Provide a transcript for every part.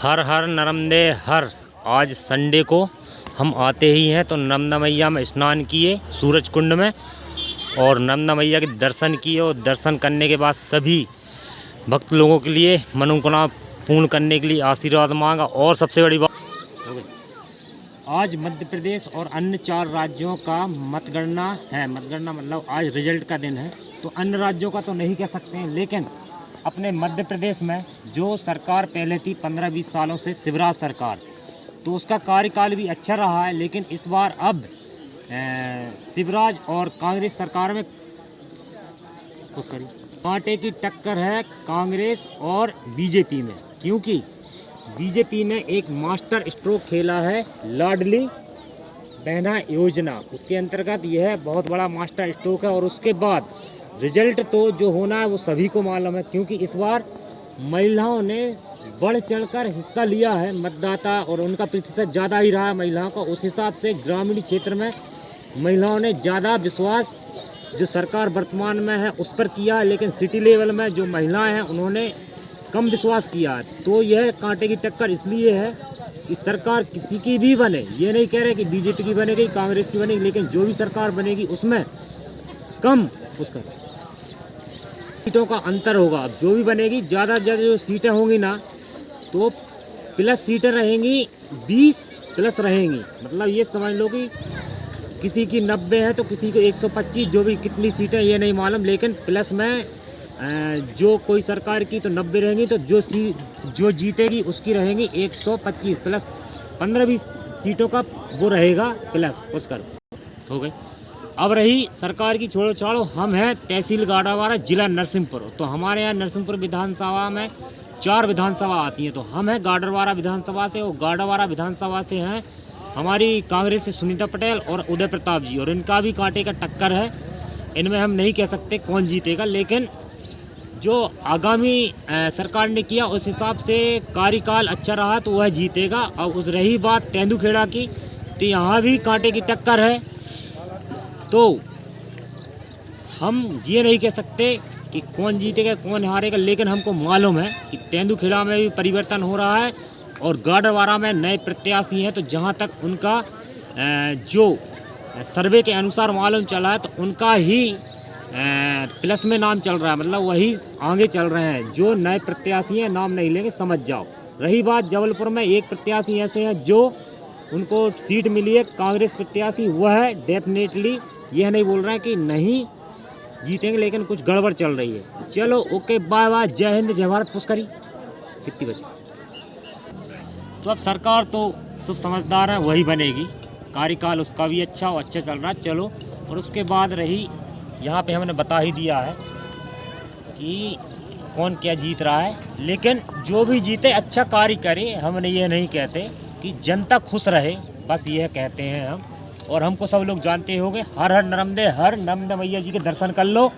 हर हर नर्मदे हर। आज संडे को हम आते ही हैं तो नर्मदा मैया में स्नान किए सूरज कुंड में, और नर्मदा मैया के दर्शन किए। और दर्शन करने के बाद सभी भक्त लोगों के लिए मनोकामना पूर्ण करने के लिए आशीर्वाद मांगा। और सबसे बड़ी बात, आज मध्य प्रदेश और अन्य 4 राज्यों का मतगणना है। मतगणना मतलब आज रिजल्ट का दिन है। तो अन्य राज्यों का तो नहीं कह सकते हैं, लेकिन अपने मध्य प्रदेश में जो सरकार पहले थी 15-20 सालों से, शिवराज सरकार, तो उसका कार्यकाल भी अच्छा रहा है। लेकिन इस बार अब शिवराज और कांग्रेस सरकार में कांटे की टक्कर है कांग्रेस और बीजेपी में, क्योंकि बीजेपी ने एक मास्टर स्ट्रोक खेला है लाडली बहना योजना। उसके अंतर्गत यह बहुत बड़ा मास्टर स्ट्रोक है। और उसके बाद रिजल्ट तो जो होना है वो सभी को मालूम है, क्योंकि इस बार महिलाओं ने बढ़ चढ़कर हिस्सा लिया है। मतदाता और उनका प्रतिशत ज़्यादा ही रहा है महिलाओं का। उस हिसाब से ग्रामीण क्षेत्र में महिलाओं ने ज़्यादा विश्वास जो सरकार वर्तमान में है उस पर किया है, लेकिन सिटी लेवल में जो महिलाएं हैं उन्होंने कम विश्वास किया है। तो यह कांटे की टक्कर इसलिए है कि सरकार किसी की भी बने, ये नहीं कह रहे कि बीजेपी की बनेगी, कांग्रेस की बनेगी, लेकिन जो भी सरकार बनेगी उसमें कम उसका सीटों का अंतर होगा। अब जो भी बनेगी ज़्यादा से ज़्यादा जो सीटें होंगी ना, तो प्लस सीटें रहेंगी, 20 प्लस रहेंगी। मतलब ये समझ लो कि किसी की 90 है तो किसी को 125, जो भी कितनी सीटें ये नहीं मालूम, लेकिन प्लस में जो कोई सरकार की तो 90 रहेंगी, तो जो जीतेगी उसकी रहेंगी 125 प्लस 15-20 सीटों का वो रहेगा प्लस उसका हो गई। अब रही सरकार की छोड़ो छाड़ो, हम हैं तहसील गाड़ावारा, जिला नरसिंहपुर। तो हमारे यहाँ नरसिंहपुर विधानसभा में 4 विधानसभा आती हैं। तो हम हैं गाड़ावारा विधानसभा से, और गाड़ावारा विधानसभा से हैं हमारी कांग्रेस से सुनीता पटेल और उदय प्रताप जी, और इनका भी कांटे का टक्कर है। इनमें हम नहीं कह सकते कौन जीतेगा, लेकिन जो आगामी सरकार ने किया उस हिसाब से कार्यकाल अच्छा रहा तो वह जीतेगा। और उस रही बात तेंदुखेड़ा की, तो यहाँ भी कांटे की टक्कर है। तो हम ये नहीं कह सकते कि कौन जीतेगा कौन हारेगा, लेकिन हमको मालूम है कि तेंदुखेड़ा में भी परिवर्तन हो रहा है और गाड़ावारा में नए प्रत्याशी हैं। तो जहाँ तक उनका जो सर्वे के अनुसार मालूम चला है, तो उनका ही प्लस में नाम चल रहा है, मतलब वही आगे चल रहे हैं। जो नए प्रत्याशी हैं नाम नहीं लेंगे, समझ जाओ। रही बात जबलपुर में, एक प्रत्याशी ऐसे हैं जो उनको सीट मिली है कांग्रेस प्रत्याशी, वह है डेफिनेटली यह नहीं बोल रहे हैं कि नहीं जीतेंगे, लेकिन कुछ गड़बड़ चल रही है। चलो ओके, बाय बाय, जय हिंद जय भारत। पुष्करी कितनी बजे? तो अब सरकार तो सब समझदार है, वही बनेगी। कार्यकाल उसका भी अच्छा और अच्छा चल रहा है। चलो, और उसके बाद रही यहाँ पे हमने बता ही दिया है कि कौन क्या जीत रहा है, लेकिन जो भी जीते अच्छा कार्य करे। हमने ये नहीं कहते कि जनता खुश रहे, बस यह कहते हैं हम। और हमको सब लोग जानते होंगे, हर हर नर्मदे हर। नर्मदा मैया जी के दर्शन कर लो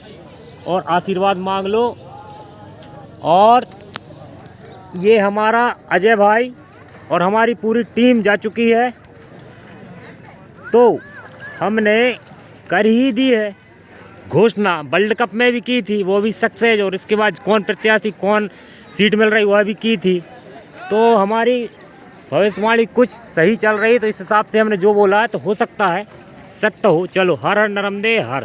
और आशीर्वाद मांग लो। और ये हमारा अजय भाई और हमारी पूरी टीम जा चुकी है, तो हमने कर ही दी है घोषणा। वर्ल्ड कप में भी की थी, वो भी सक्सेस। और इसके बाद कौन प्रत्याशी कौन सीट मिल रही वह भी की थी। तो हमारी भविष्यवाणी कुछ सही चल रही, तो इस हिसाब से हमने जो बोला है तो हो सकता है सत्य हो। चलो, हर हर नर्मदे हर।